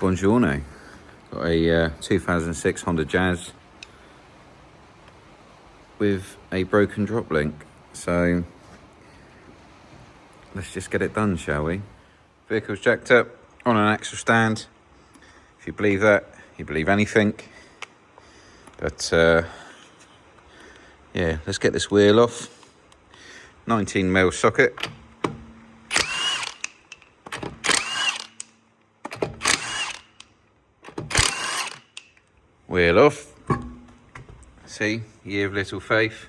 Buongiorno. Got a 2006 Honda Jazz with a broken drop link. So let's just get it done, shall we? Vehicle's jacked up on an axle stand. If you believe that, you believe anything. But yeah, let's get this wheel off. 19mm socket. Wheel off. See, year of little faith.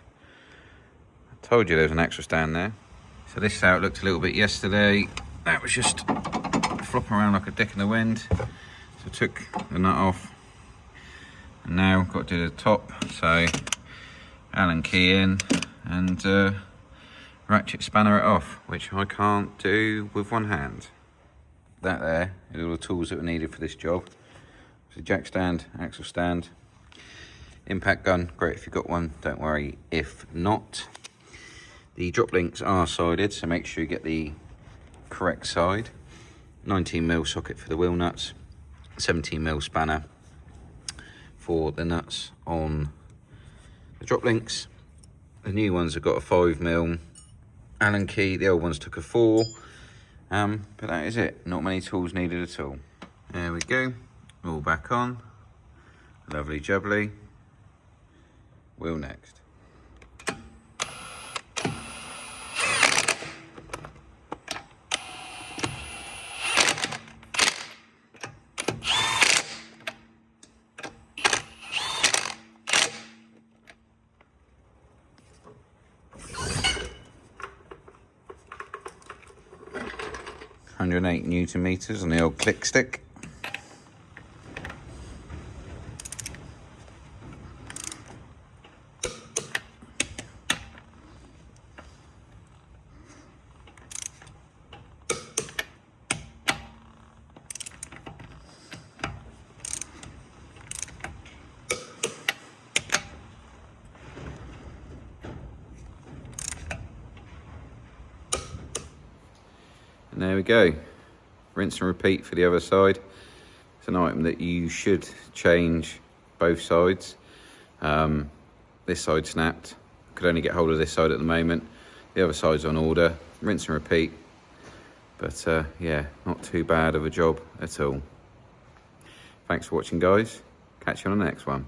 I told you there was an extra stand there. So this is how it looked a little bit yesterday. That was just flopping around like a dick in the wind. So I took the nut off. And now I've got to do the top. So Allen key in and ratchet spanner it off, which I can't do with one hand. That there is all the tools that were needed for this job. So jack stand, axle stand, impact gun, great if you've got one, don't worry if not. The drop links are sided, so make sure you get the correct side. 19mm socket for the wheel nuts, 17mm spanner for the nuts on the drop links. The new ones have got a 5mm Allen key, the old ones took a 4, but that is it, not many tools needed at all. There we go. All back on, lovely jubbly, wheel next. £108 on the old click stick. And there we go, rinse and repeat for the other side. It's an item that you should change both sides. This side snapped, could only get hold of this side at the moment. The other side's on order, rinse and repeat. But yeah, not too bad of a job at all. Thanks for watching, guys. Catch you on the next one.